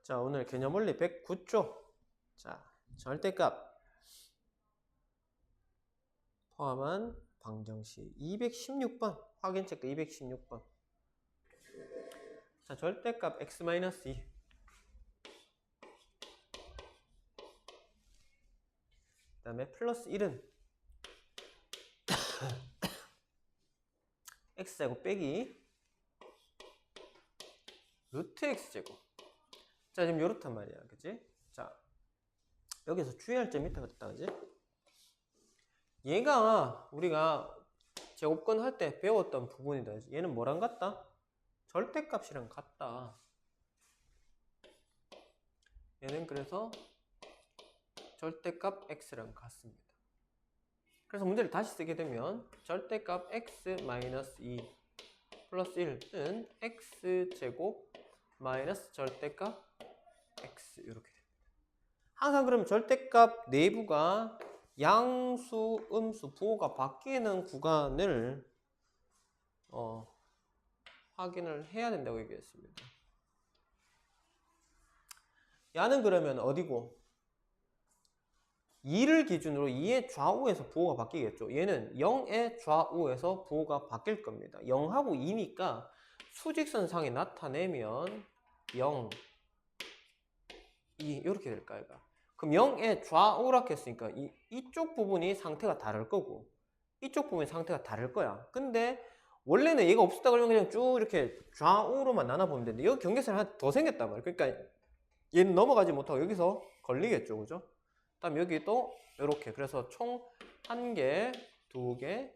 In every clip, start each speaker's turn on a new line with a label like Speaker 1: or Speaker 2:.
Speaker 1: 자, 오늘 개념 원리 109쪽. 자, 절대값 포함한 방정식 216번. 확인 체크 216번. 자, 절대값 x-2. 그 다음에 플러스 1은 x제곱 빼기 루트 x제곱. 자, 지금 요렇단 말이야. 그치? 자, 여기서 주의할 점이 있다 그랬다. 그치? 얘가 우리가 제곱권 할 때 배웠던 부분이다. 그치? 얘는 뭐랑 같다? 절대값이랑 같다. 얘는 그래서 절대값 x랑 같습니다. 그래서 문제를 다시 쓰게 되면 절대값 x-2 플러스 1은 x제곱 마이너스 절대값 x 이렇게 됩니다. 항상 그러면 절대값 내부가 양수, 음수, 부호가 바뀌는 구간을 확인을 해야 된다고 얘기했습니다. 야는 그러면 어디고? 2를 기준으로 2의 좌우에서 부호가 바뀌겠죠. 얘는 0의 좌우에서 부호가 바뀔 겁니다. 0하고 2니까 수직선상에 나타내면 0, 2 이렇게 될까 얘가. 그럼 0의 좌우라고 했으니까 이쪽 부분이 상태가 다를 거고 이쪽 부분이 상태가 다를 거야. 근데 원래는 얘가 없었다 그러면 그냥 쭉 이렇게 좌우로만 나눠보면 되는데 여기 경계선이 하나 더 생겼단 말이야. 그러니까 얘는 넘어가지 못하고 여기서 걸리겠죠. 그죠? 그다음 여기도 이렇게. 그래서 총 1개, 2개,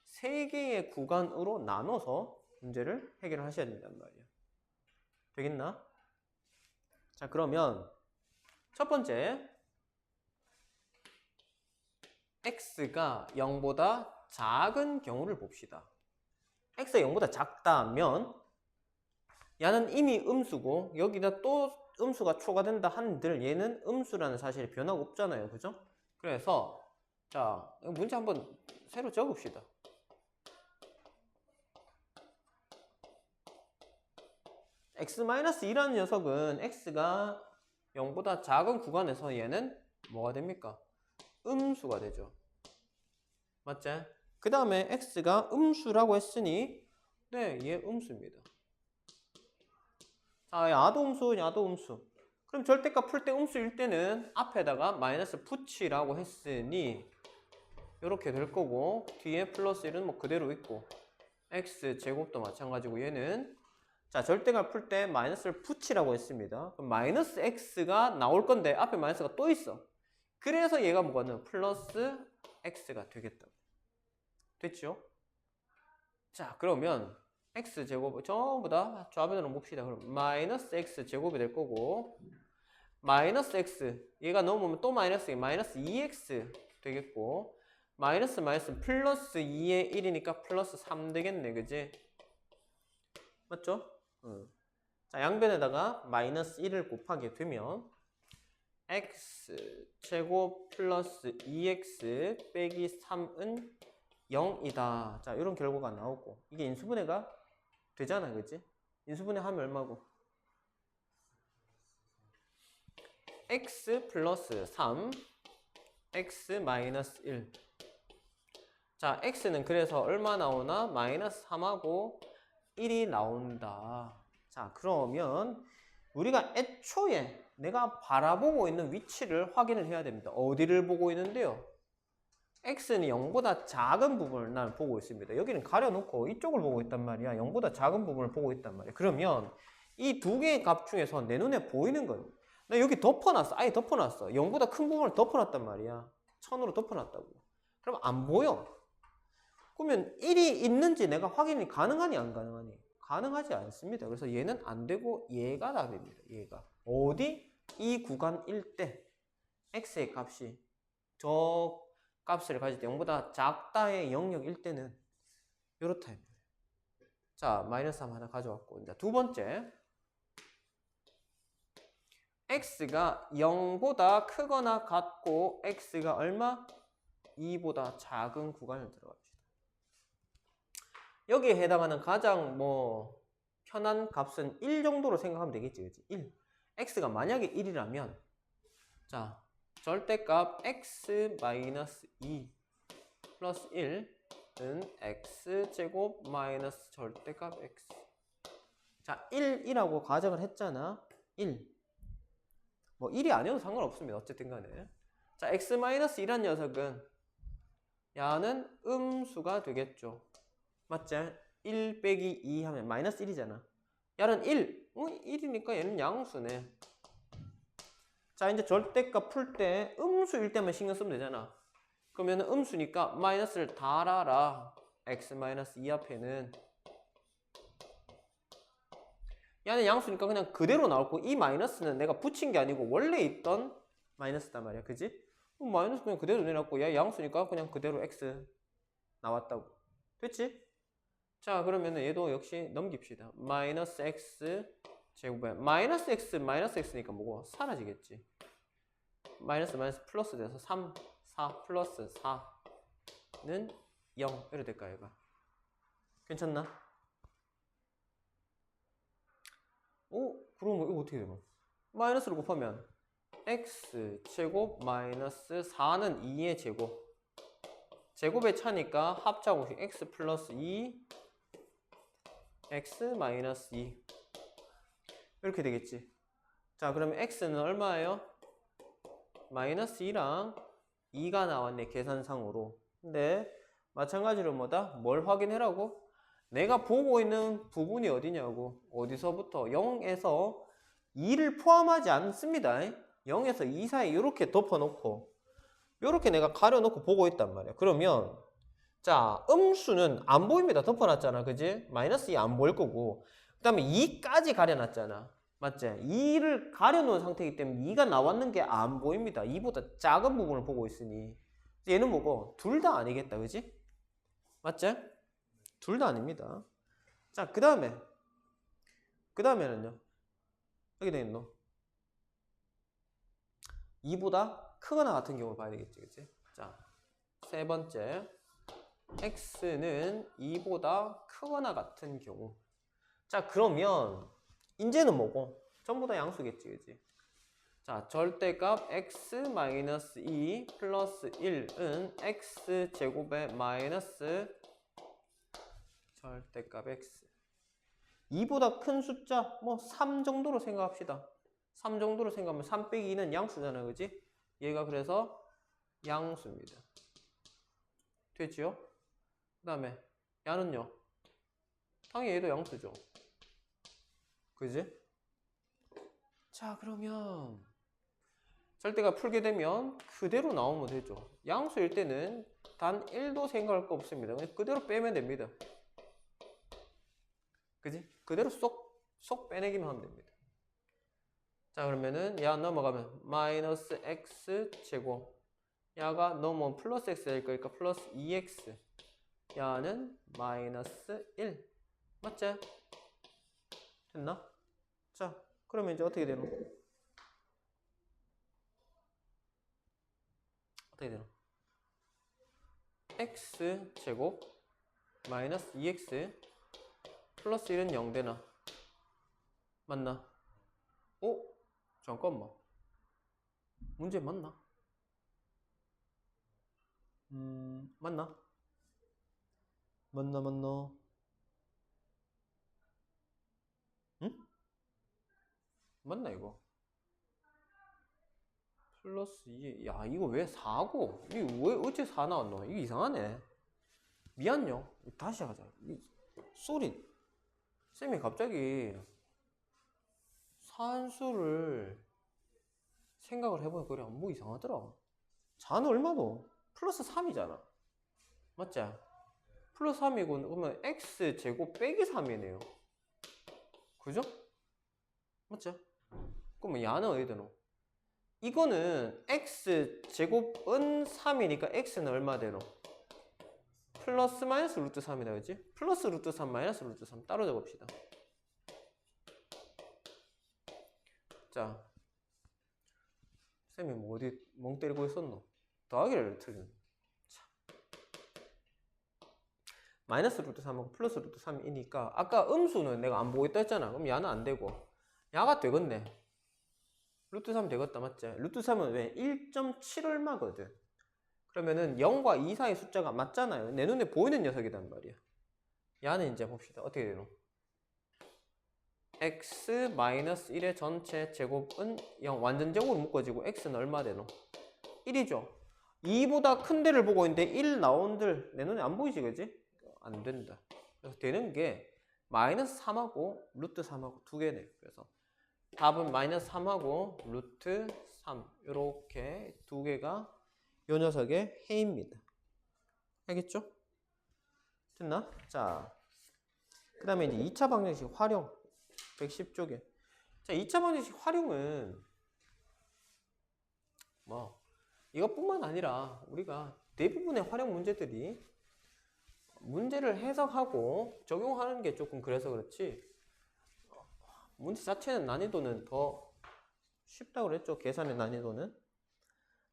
Speaker 1: 3개의 구간으로 나눠서 문제를 해결을 하셔야 된단 말이야. 되겠나? 자, 그러면 첫 번째 x가 0보다 작은 경우를 봅시다. x가 0보다 작다면 얘는 이미 음수고 여기다 또 음수가 초과된다 한들 얘는 음수라는 사실이 변화가 없잖아요. 그죠? 그래서 자, 문제 한번 새로 적읍시다. x-2라는 녀석은 x가 0보다 작은 구간에서 얘는 뭐가 됩니까? 음수가 되죠. 맞지? 그 다음에 x가 음수라고 했으니 네, 얘 음수입니다. 자, 야도 음수, 야도 음수. 그럼 절대값 풀 때 음수일 때는 앞에다가 마이너스 붙이라고 했으니 이렇게 될 거고 뒤에 플러스 1은 뭐 그대로 있고 x제곱도 마찬가지고 얘는 자, 절대값 풀 때 마이너스를 붙이라고 했습니다. 그럼 마이너스 x가 나올 건데 앞에 마이너스가 또 있어. 그래서 얘가 뭐가는 플러스 x가 되겠다. 됐죠? 자, 그러면 x제곱 전부 다 좌변으로 봅시다. 그럼 마이너스 x제곱이 될 거고 마이너스 x 얘가 넘으면 또 마이너스 2x 되겠고 마이너스 플러스 2의 1이니까 플러스 3 되겠네. 그지? 맞죠? 자, 양변에다가 마이너스 1을 곱하게 되면 x제곱 플러스 2x 빼기 3은 0이다. 자, 이런 결과가 나오고 이게 인수분해가 되잖아. 그치? 인수분해 하면 얼마고? x 플러스 3 x 마이너스 1. 자, x는 그래서 얼마 나오나? 마이너스 3하고 1이 나온다. 자, 그러면 우리가 애초에 내가 바라보고 있는 위치를 확인을 해야 됩니다. 어디를 보고 있는데요? x는 0보다 작은 부분을 난 보고 있습니다. 여기는 가려놓고 이쪽을 보고 있단 말이야. 0보다 작은 부분을 보고 있단 말이야. 그러면 이 두 개의 값 중에서 내 눈에 보이는 건 나 여기 덮어놨어. 아예 덮어놨어. 0보다 큰 부분을 덮어놨단 말이야. 천으로 덮어놨다고. 그럼 안 보여. 그러면 1이 있는지 내가 확인이 가능하니 안 가능하니? 가능하지 않습니다. 그래서 얘는 안 되고 얘가 답입니다. 얘가. 어디? 이 구간일 때 x의 값이 저 값을 가질 때 0보다 작다의 영역일 때는 이렇다. 자, 마이너스 3 하나 가져왔고 이제 두 번째 x가 0보다 크거나 같고 x가 얼마? 2보다 작은 구간을 들어갑시다. 여기에 해당하는 가장 편한 값은 1 정도로 생각하면 되겠지. 그치? 1. x가 만약에 1이라면 자 절대값 x 마이너스 2 플러스 1은 x제곱 마이너스 절대값 x. 자 1이라고 가정을 했잖아. 1. 뭐 1이 아니어도 상관없습니다. 어쨌든 간에. 자 x 마이너스 1한 녀석은 야는 음수가 되겠죠. 맞지? 1 빼기 2 하면 마이너스 1이잖아. 야는 1. 1이니까 얘는 양수네. 자 이제 절대값 풀 때 음수일 때만 신경 쓰면 되잖아. 그러면 음수니까 마이너스를 달아라. x 마이너스 2 앞에는 야는 양수니까 그냥 그대로 나올 거. 이 마이너스는 내가 붙인 게 아니고 원래 있던 마이너스단 말이야. 그지? 마이너스 그냥 그대로 내놨고 야 양수니까 그냥 그대로 x 나왔다고. 됐지? 자 그러면 얘도 역시 넘깁시다. 마이너스 x 제곱에 마이너스 x니까 뭐고? 사라지겠지. 마이너스 플러스 돼서 3, 4 플러스 4는 0 이렇게 될까 얘가? 괜찮나? 그러면 이거 어떻게 되노? 마이너스를 곱하면 x 제곱 마이너스 4는 2의 제곱. 제곱의 차니까 합차공식 x 플러스 2 x 마이너스 2 이렇게 되겠지. 자 그러면 x는 얼마예요? 마이너스 2랑 2가 나왔네 계산상으로. 근데 마찬가지로 뭐다? 뭘 확인해라고? 내가 보고 있는 부분이 어디냐고. 어디서부터 0에서 2를 포함하지 않습니다. 0에서 2 사이 이렇게 덮어놓고 이렇게 내가 가려놓고 보고 있단 말이야. 그러면 자 음수는 안 보입니다. 덮어놨잖아. 그지? 마이너스 2 안 보일 거고 그 다음에 2까지 가려놨잖아. 맞지? 2를 가려놓은 상태이기 때문에 2가 나왔는 게 안 보입니다. 2보다 작은 부분을 보고 있으니 얘는 뭐고? 둘 다 아니겠다. 그지? 맞지? 둘 다 아닙니다. 자 그 다음에는요 여기 돼 있노? 2보다 크거나 같은 경우를 봐야 되겠지. 그치? 자, 세 번째 x는 2보다 크거나 같은 경우. 자 그러면 이제는 뭐고? 전부 다 양수겠지. 그치? 자 절대값 x-2 플러스 1은 x제곱의 마이너스 절대값 x. 2보다 큰 숫자 뭐 3 정도로 생각합시다. 3 정도로 생각하면 3 빼기 2는 양수잖아. 그지? 얘가 그래서 양수입니다. 됐지요? 그 다음에 야는요? 당연히 얘도 양수죠. 그지? 자 그러면 절대값 풀게 되면 그대로 나오면 되죠. 양수일 때는 단 1도 생각할 거 없습니다. 그냥 그대로 빼면 됩니다. 그지? 그대로 쏙 빼내기만 하면 됩니다. 자 그러면은 야 넘어가면 마이너스 x 제곱 야가 넘어오면 플러스 x 될 거니까 플러스 2x 야는 마이너스 1 맞지? 됐나? 자 그러면 이제 어떻게 되노? 어떻게 되노? x 제곱 마이너스 2x 플러스 1은 0 되나? 맞나? 잠깐만. 문제 맞나? 맞나? 맞나? 응? 맞나 이거? 플러스 2. 야 이거 왜 4고? 이거 왜 어째 4 나왔노? 이거 이상하네. 미안요. 다시 하자. 소리. 쌤이 갑자기 산수를 생각을 해보니까 그래 뭐 이상하더라. 4는 얼마노? 플러스 3이잖아. 맞지? 플러스 3이고 그러면 x제곱 빼기 3이네요. 그죠? 맞지? 그러면 야는 어디 되노? 이거는 x제곱은 3이니까 x는 얼마 되노? 플러스 마이너스 루트 3이다. 그치? 플러스 루트 3 마이너스 루트 3 따로 적읍시다. 자 쌤이 뭐 어디 멍 때리고 있었노? 더하기를 틀린. 마이너스 루트 3하고 플러스 루트 3이니까 아까 음수는 내가 안 보겠다 했잖아. 그럼 야는 안 되고 야가 되겠네. 루트 3 되겠다, 맞지? 루트 3은 왜? 1.7 얼마거든. 그러면은 0과 2 사이 숫자가 맞잖아요. 내 눈에 보이는 녀석이란 말이야. 야는 이제 봅시다. 어떻게 되노? x-1의 전체 제곱은 0. 완전 제곱으로 묶어지고 x는 얼마 되노? 1이죠. 2보다 큰 데를 보고 있는데 1 나온들 내 눈에 안 보이지, 그지? 안 된다. 그래서 되는 게 마이너스 3하고 루트 3하고 두 개네. 그래서 답은 마이너스 3하고 루트 3 이렇게 두 개가 요 녀석의 해입니다. 알겠죠? 됐나? 자, 그 다음에 이제 2차 방정식 활용 110쪽에. 자, 2차 방정식 활용은 뭐 이것뿐만 아니라 우리가 대부분의 활용 문제들이 문제를 해석하고 적용하는 게 조금 그래서 그렇지 문제 자체는 난이도는 더 쉽다고 그랬죠. 계산의 난이도는.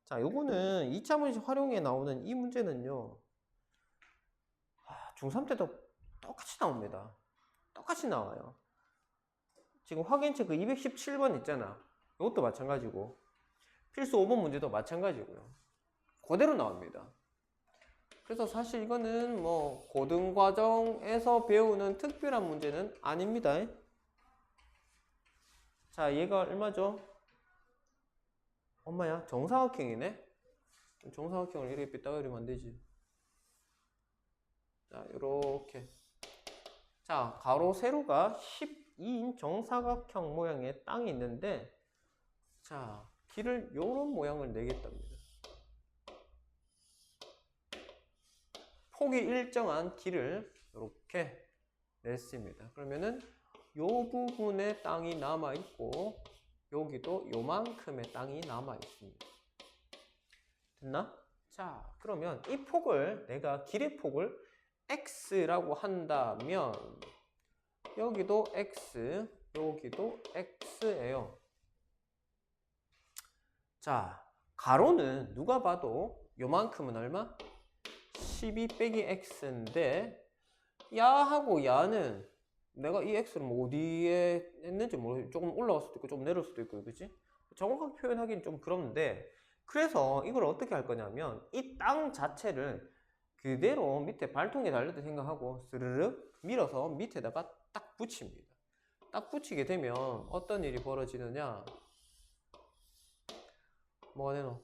Speaker 1: 자, 요거는 2차 방정식 활용에 나오는 이 문제는요. 중3 때도 똑같이 나옵니다. 똑같이 나와요. 지금 확인책 그 217번 있잖아. 이것도 마찬가지고 필수 5번 문제도 마찬가지고요. 그대로 나옵니다. 그래서 사실 이거는 뭐 고등과정에서 배우는 특별한 문제는 아닙니다. 자, 얘가 얼마죠? 엄마야, 정사각형이네? 정사각형을 이렇게 삐딱 그리면 안 되지. 자, 요렇게. 자, 가로 세로가 12인 정사각형 모양의 땅이 있는데, 자, 길을 요런 모양을 내겠답니다. 폭이 일정한 길을 이렇게 냈습니다. 그러면은 요 부분에 땅이 남아 있고 여기도 요만큼의 땅이 남아 있습니다. 됐나? 자, 그러면 이 폭을 내가 길의 폭을 x라고 한다면 여기도 x, 여기도 x예요. 자, 가로는 누가 봐도 요만큼은 얼마? 12 빼기 x인데 야하고 야는 내가 이 x를 뭐 어디에 했는지 모르겠어요. 조금 올라갈 수도 있고 좀 내려올 수도 있고, 그치? 정확하게 표현하기는 좀 그런데 그래서 이걸 어떻게 할 거냐면 이 땅 자체를 그대로 밑에 발통에 달렸다 생각하고 스르륵 밀어서 밑에다가 딱 붙입니다. 딱 붙이게 되면 어떤 일이 벌어지느냐? 뭐가 되노?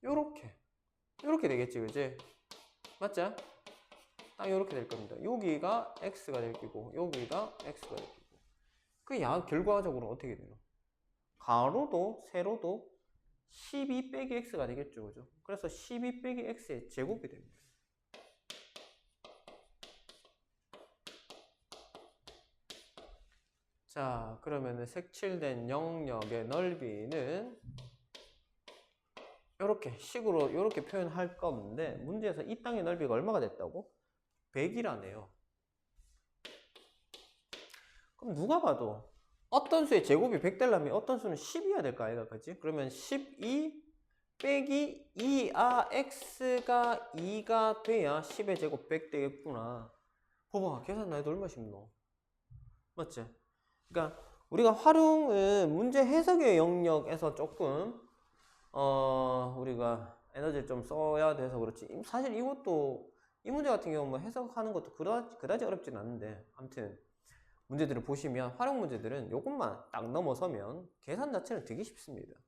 Speaker 1: 요렇게 되겠지, 그지? 맞죠? 딱 요렇게 될 겁니다. 여기가 x가 될 거고 여기가 x가 될 거고 그 결과적으로 어떻게 돼요? 가로도 세로도 12 빼기 x가 되겠죠, 그죠? 그래서 12 빼기 x의 제곱이 됩니다. 자, 그러면은 색칠된 영역의 넓이는 이렇게 식으로 이렇게 표현할 건데 문제에서 이 땅의 넓이가 얼마가 됐다고? 100이라네요. 그럼 누가 봐도 어떤 수의 제곱이 100 되려면 어떤 수는 10이어야 될까, 아이가, 그치? 그러면 12 빼기 2아 x가 2가 돼야 10의 제곱 100 되겠구나. 봐봐, 계산 난이도 얼마 쉽노? 맞지? 그러니까 우리가 활용은 문제 해석의 영역에서 조금 우리가 에너지를 좀 써야 돼서 그렇지. 사실 이것도 이 문제 같은 경우 뭐 해석하는 것도 그다지 어렵진 않은데 아무튼 문제들을 보시면 활용 문제들은 요것만 딱 넘어서면 계산 자체는 되게 쉽습니다.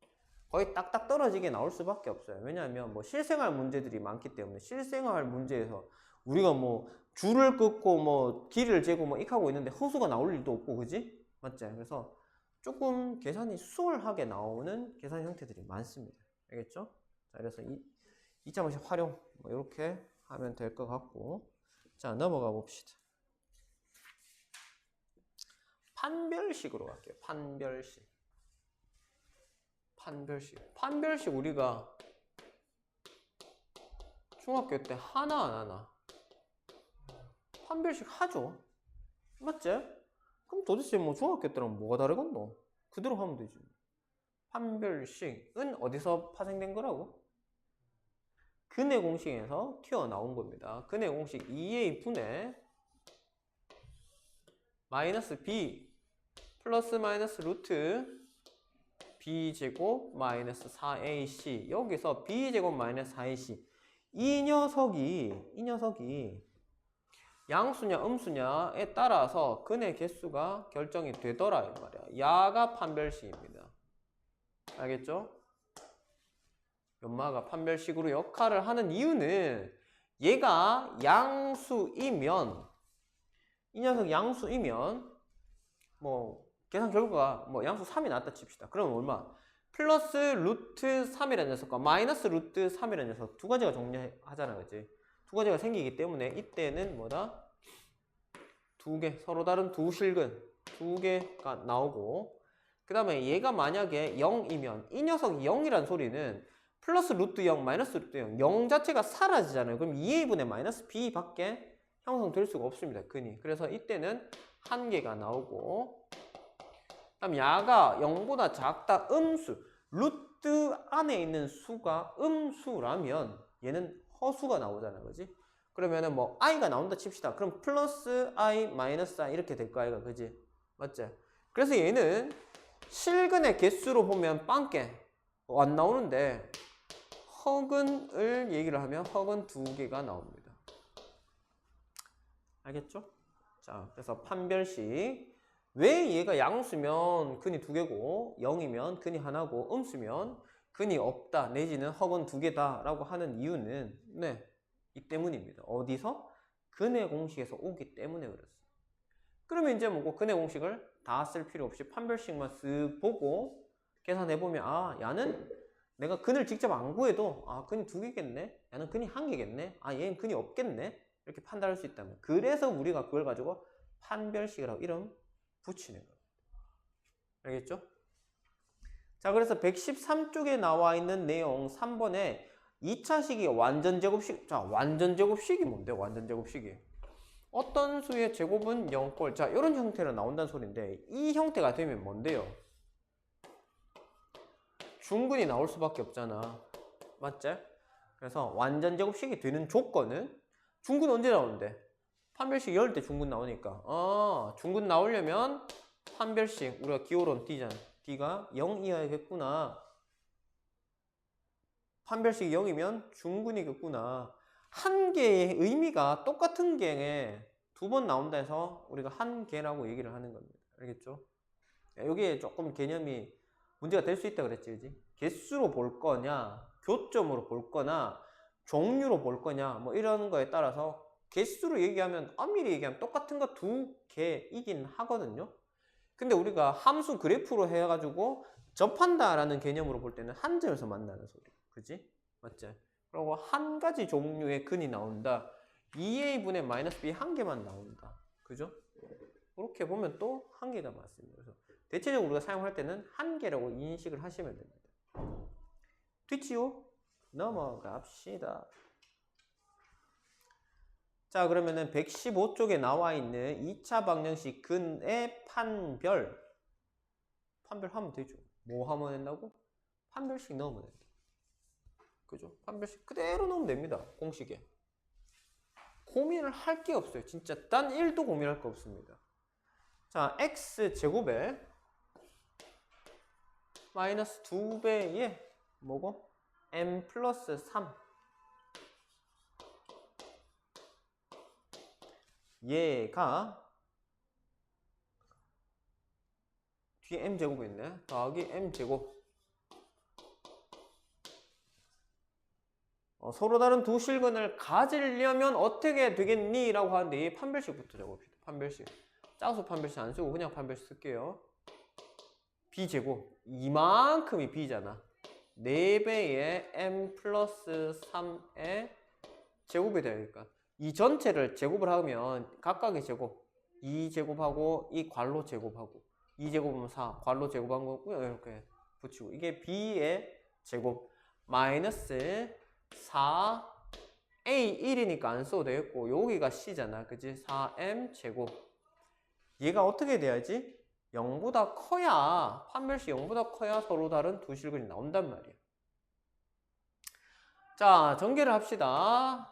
Speaker 1: 거의 딱딱 떨어지게 나올 수밖에 없어요. 왜냐하면 뭐 실생활 문제들이 많기 때문에 실생활 문제에서 우리가 뭐 줄을 긋고 뭐 길을 재고 뭐 익하고 있는데 허수가 나올 일도 없고, 그지? 맞지? 그래서 조금 계산이 수월하게 나오는 계산 형태들이 많습니다. 알겠죠? 자, 그래서 2차 방식 활용 뭐 이렇게 하면 될 것 같고, 자, 넘어가 봅시다. 판별식으로 갈게요. 판별식 우리가 중학교 때 하나 안 하나? 판별식 하죠. 맞지? 그럼 도대체 뭐 중학교 때랑 뭐가 다르겠노? 그대로 하면 되지. 판별식은 어디서 파생된 거라고? 근의 공식에서 튀어나온 겁니다. 근의 공식 2a 분의 마이너스 b 플러스 마이너스 루트 b제곱 마이너스 4ac. 여기서 b제곱 마이너스 4ac. 이 녀석이 양수냐 음수냐에 따라서 근의 개수가 결정이 되더라 이 말이야. 야가 판별식입니다. 알겠죠? 연마가 판별식으로 역할을 하는 이유는 얘가 양수이면, 이 녀석 양수이면 뭐 계산 결과가 뭐 양수 3이 나왔다 칩시다. 그러면 얼마? 플러스 루트 3이라는 녀석과 마이너스 루트 3이라는 녀석 두 가지가 존재하잖아, 그치? 두 가지가 생기기 때문에 이때는 뭐다? 두 개, 서로 다른 두 실근 두 개가 나오고, 그 다음에 얘가 만약에 0이면 이 녀석이 0이란 소리는 플러스 루트 0, 마이너스 루트 0, 0 자체가 사라지잖아요. 그럼 2a분의 마이너스 b 밖에 형성될 수가 없습니다, 근이. 그래서 이때는 한 개가 나오고, 그다음 야가 0보다 작다, 음수. 루트 안에 있는 수가 음수라면 얘는 허수가 나오잖아, 그지? 그러면은 뭐 i가 나온다 칩시다. 그럼 플러스 i, 마이너스 i 이렇게 될 거 아이가, 그지? 맞지? 그래서 얘는 실근의 개수로 보면 빵개 안 나오는데 허근을 얘기를 하면 허근 두 개가 나옵니다. 알겠죠? 자, 그래서 판별식. 왜 얘가 양수면 근이 두 개고 0이면 근이 하나고 음수면 근이 없다 내지는 허근 두 개다 라고 하는 이유는 이 때문입니다. 어디서? 근의 공식에서 오기 때문에 그렇습니다. 그러면 이제 뭐고 근의 공식을 다 쓸 필요 없이 판별식만 쓱 보고 계산해보면 아, 야는 내가 근을 직접 안 구해도 아, 근이 두 개겠네? 야는 근이 한 개겠네? 아, 얘는 근이 없겠네? 이렇게 판단할 수 있다면, 그래서 우리가 그걸 가지고 판별식이라고 이름 붙이는 겁니다. 알겠죠? 자, 그래서 113쪽에 나와 있는 내용 3번에 2차 식이 완전제곱식. 자, 완전제곱식이 뭔데? 완전제곱식이 어떤 수의 제곱은 0꼴. 자, 이런 형태로 나온다는 소리인데 이 형태가 되면 뭔데요? 중근이 나올 수밖에 없잖아. 맞지? 그래서 완전제곱식이 되는 조건은 중근 언제 나오는데? 판별식 열 때 중근 나오니까 중근 나오려면 판별식 우리가 기호론 D잖아. D가 0 이하이겠구나. 판별식이 0이면 중근이겠구나. 한 개의 의미가 똑같은 게 두 번 나온다 해서 우리가 한 개라고 얘기를 하는 겁니다. 알겠죠? 여기에 조금 개념이 문제가 될 수 있다 그랬지, 그지? 개수로 볼 거냐, 교점으로 볼 거나, 종류로 볼 거냐, 뭐 이런 거에 따라서 개수로 얘기하면, 엄밀히 얘기하면 똑같은 거 두 개이긴 하거든요. 근데 우리가 함수 그래프로 해가지고 접한다라는 개념으로 볼 때는 한 점에서 만나는 소리. 그지? 맞지? 그리고 한 가지 종류의 근이 나온다. 2a분의 마이너스 b 한 개만 나온다. 그죠? 그렇게 보면 또 한 개가 맞습니다. 그래서 대체적으로 우리가 사용할 때는 한 개라고 인식을 하시면 됩니다. 됐지요? 넘어갑시다. 자, 그러면은 115쪽에 나와 있는 2차 방정식 근의 판별하면 되죠. 뭐 하면 된다고? 판별식 넣으면 된다. 그죠? 판별식 그대로 넣으면 됩니다. 공식에. 고민을 할 게 없어요. 진짜 단 1도 고민할 거 없습니다. 자, x제곱에 마이너스 2배의 뭐고? m 플러스 3. 얘가 뒤에 m제곱이 있네. 더하기 m제곱. 서로 다른 두 실근을 가지려면 어떻게 되겠니? 라고 하는데 이 판별식부터 적읍시다. 판별식. 짝수 판별식 안 쓰고 그냥 판별식 쓸게요. b제곱. 이만큼이 b잖아. 4배의 m 플러스 3의 제곱이 되니까 이 전체를 제곱을 하면 각각의 제곱 2제곱하고 이 괄호 제곱하고 2제곱은 4 괄호 제곱한 거고요. 이렇게 붙이고 이게 b의 제곱 마이너스 4a1이니까 안 써도 되겠고 여기가 c잖아. 그치? 4m 제곱. 얘가 어떻게 돼야지? 0보다 커야 판별식 0보다 커야 서로 다른 두 실근이 나온단 말이야. 자, 전개를 합시다.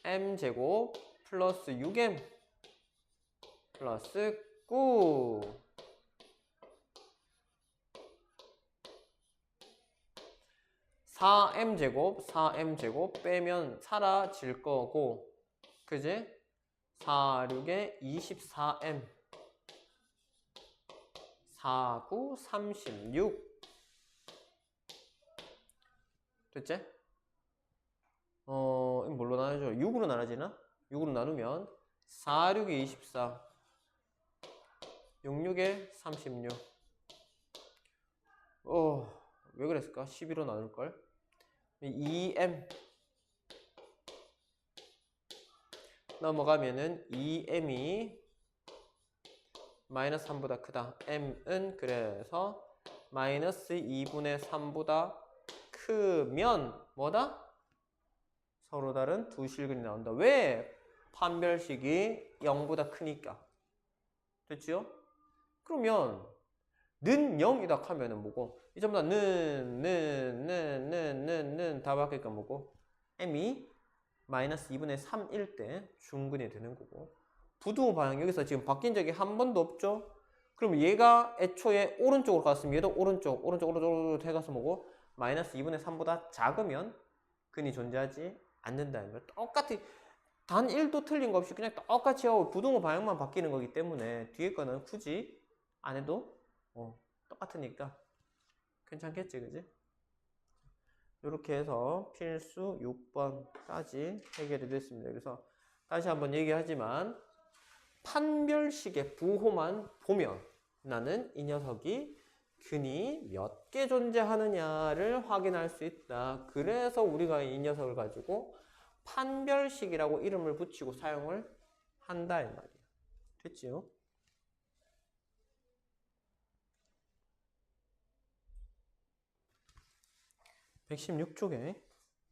Speaker 1: m제곱 플러스 6m 플러스 9 4m제곱 빼면 사라질 거고, 그지? 4, 6에 24m, 4, 9, 36. 됐지? 이거 뭘로 나눠줘? 6으로 나눠지나? 6으로 나누면 4, 6에 24, 6, 6에 36. 왜 그랬을까? 12로 나눌걸? 2m 넘어가면은 2m이 마이너스 3보다 크다. m은 그래서 마이너스 2분의 3보다 크면 뭐다? 서로 다른 두 실근이 나온다. 왜? 판별식이 0보다 크니까. 됐지요? 그러면 는 0이다 하면은 뭐고? 이 전부 다 는 다 바뀌니까 뭐고? m이 마이너스 2분의 3일 때 중근이 되는 거고, 부등호 방향 여기서 지금 바뀐 적이 한 번도 없죠? 그럼 얘가 애초에 오른쪽으로 갔으면 얘도 오른쪽 해가서 뭐고? 마이너스 2분의 3보다 작으면 근이 존재하지 않는다는 걸. 똑같이 단 1도 틀린 거 없이 그냥 똑같이 하고 부등호 방향만 바뀌는 거기 때문에 뒤에 거는 굳이 안 해도 똑같으니까 괜찮겠지, 그지? 이렇게 해서 필수 6번까지 해결이 됐습니다. 그래서 다시 한번 얘기하지만 판별식의 부호만 보면 나는 이 녀석이 근이 몇 개 존재하느냐를 확인할 수 있다. 그래서 우리가 이 녀석을 가지고 판별식이라고 이름을 붙이고 사용을 한다 이 말이야. 됐지요? (116쪽에)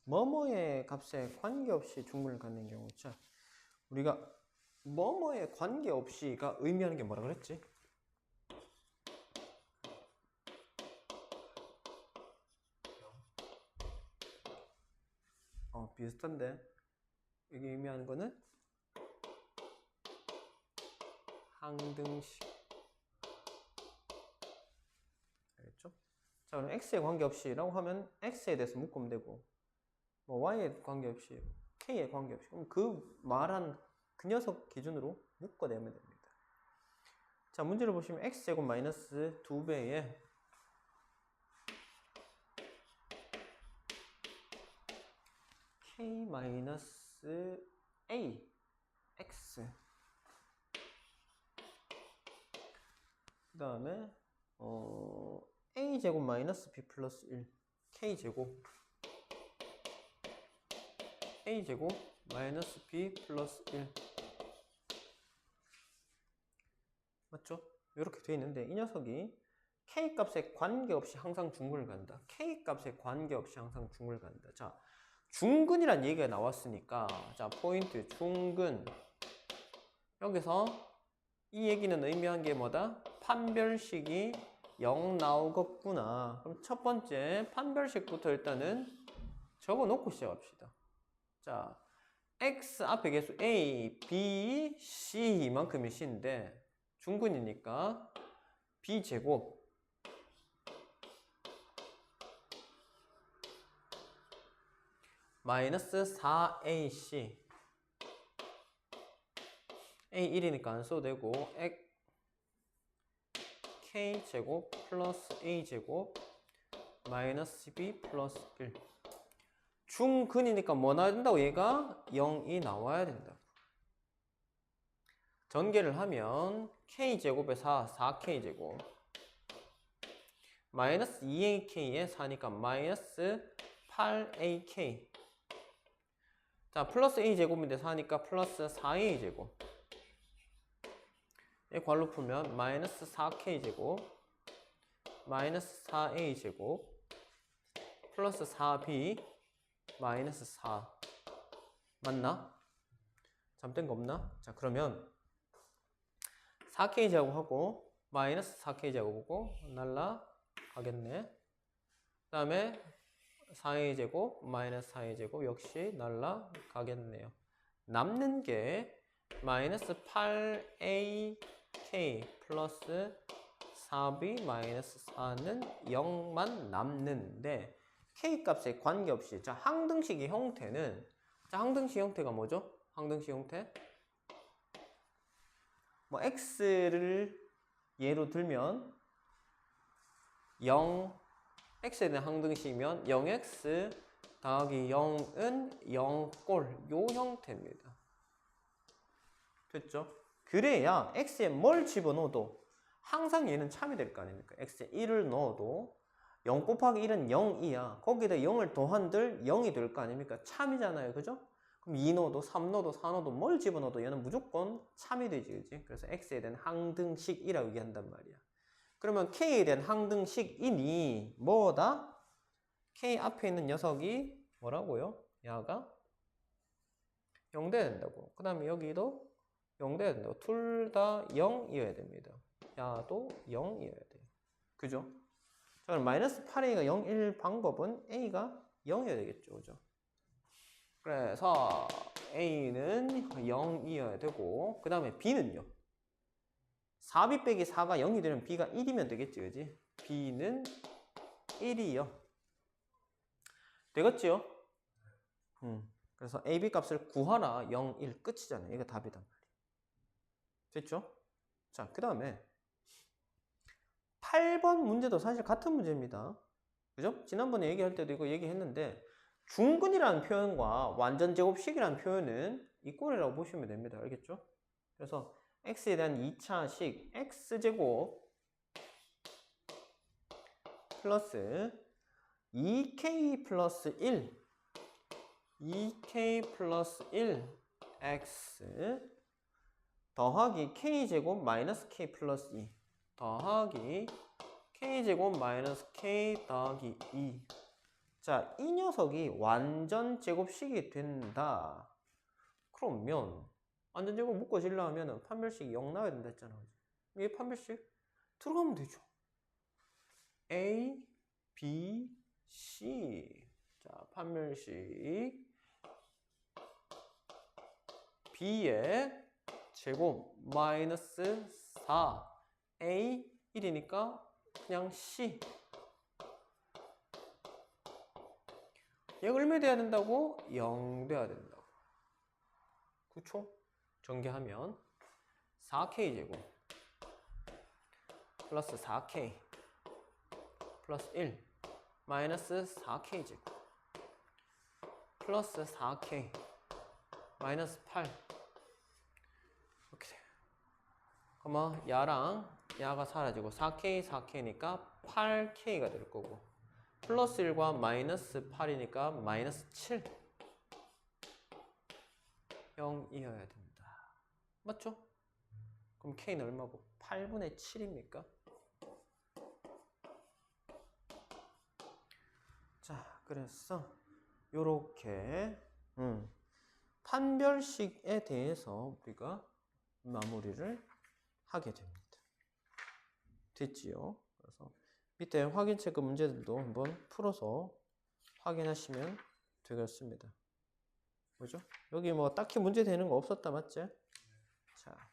Speaker 1: 뭐뭐의 값에 관계없이 중분을 갖는 경우. 자, 우리가 뭐뭐에 관계없이가 의미하는 게 뭐라 그랬지? 비슷한데 이게 의미하는 거는 항등식. 알겠죠? 자, 그럼 x에 관계없이라고 하면 x에 대해서 묶으면 되고, 뭐 y에 관계없이, k에 관계없이, 그럼 그 말한 그 녀석 기준으로 묶어내면 됩니다. 자, 문제를 보시면 x제곱 마이너스 2배에 k 마이너스 a x, 그 다음에 a제곱 마이너스 b 플러스 1 k제곱 a제곱 마이너스 b 플러스 1. 맞죠? 이렇게 돼 있는데 이 녀석이 k 값에 관계없이 항상 중근을 간다. k 값에 관계없이 항상 중근을 간다. 자, 중근이란 얘기가 나왔으니까, 자, 포인트 중근. 여기서 이 얘기는 의미한 게 뭐다? 판별식이 0 나오겠구나. 그럼 첫 번째 판별식부터 일단은 적어 놓고 시작합시다. 자, x 앞에 개수 a, b, c 이만큼이 c인데 중근이니까 b제곱 마이너스 4ac, a 1이니까 안 써도 되고, k제곱 플러스 a제곱 마이너스 b 플러스 1. 중근이니까 뭐 나와야 된다고? 얘가 0이 나와야 된다. 전개를 하면 k제곱에 4k제곱 마이너스 2ak에 4니까 마이너스 8ak. 자, 플러스 a제곱인데 4니까 플러스 4a제곱. 이 괄호 풀면 마이너스 4k제곱 마이너스 4a제곱 플러스 4b 마이너스 4. 맞나? 잘못된 거 없나? 자, 그러면 4k 제곱하고 마이너스 4k 제곱하고 날라가겠네. 그 다음에 4a 제곱 마이너스 4a 제곱 역시 날라가겠네요. 남는 게 마이너스 8ak 플러스 4b 마이너스 4는 0만 남는데 K값에 관계없이. 자, 항등식의 형태는, 자, 항등식 형태가 뭐죠? 항등식 형태? 뭐, X를 예로 들면, 0, X에 대한 항등식이면 0X 더하기 0은 0꼴. 요 형태입니다. 됐죠? 그래야 X에 뭘 집어넣어도 항상 얘는 참이 될 거 아닙니까? X에 1을 넣어도 0 곱하기 1은 0이야. 거기다 0을 더한들 0이 될 거 아닙니까? 참이잖아요. 그죠? 그럼 2 넣어도 3 넣어도 4 넣어도 뭘 집어넣어도 얘는 무조건 참이 되지. 그지? 그래서 X에 대한 항등식이라고 얘기한단 말이야. 그러면 K에 대한 항등식이니 뭐다? K 앞에 있는 녀석이 뭐라고요? 야가 0 돼야 된다고. 그 다음에 여기도 0 돼야 된다고. 둘 다 0이어야 됩니다. 야도 0이어야 돼요. 그죠? 자, 그럼 마이너스 8a가 0일 방법은 a가 0이어야 되겠죠. 그죠? 그래서 a는 0이어야 되고, 그 다음에 b는요. 4b 빼기 4가 0이 되면 b가 1이면 되겠지. 그지? b는 1이요. 되겠지요? 그래서 ab 값을 구하라. 0, 1 끝이잖아요. 이거 답이단 말이에요. 됐죠? 자, 그 다음에 8번 문제도 사실 같은 문제입니다. 그죠? 지난번에 얘기할 때도 이거 얘기했는데 중근이라는 표현과 완전제곱식이라는 표현은 이꼴이라고 보시면 됩니다. 알겠죠? 그래서 x에 대한 2차식 x제곱 플러스 2k 플러스 1 2k 플러스 1 x 더하기 k제곱 마이너스 k 플러스 2 더하기 k제곱 마이너스 k 더하기 2. 자, 이 녀석이 완전 제곱식이 된다. 그러면 완전 제곱 묶어지려 하면 판별식이 0 나와야 된다 했잖아. 이게 판별식 들어가면 되죠. A, B, C. 자, 판별식 B의 제곱 마이너스 4 A 1이니까 그냥 C. 얘가 얼마 돼야 된다고? 0 돼야 된다고. 그쵸? 전개하면 4K 제곱 플러스 4K 플러스 1 마이너스 4K 제곱 플러스 4K 마이너스 8 이렇게 돼요. 그러면 야랑 야가 사라지고 4K 4K니까 8K가 될 거고 플러스 1과 마이너스 8이니까 마이너스 7 0이어야 된다. 맞죠? 그럼 K는 얼마고? 8분의 7입니까? 자, 그래서 요렇게 판별식에 대해서 우리가 마무리를 하게 됩니다. 됐지요? 그래서 밑에 확인 체크 문제들도 한번 풀어서 확인하시면 되겠습니다. 뭐죠? 여기 뭐 딱히 문제 되는 거 없었다, 맞지? 자.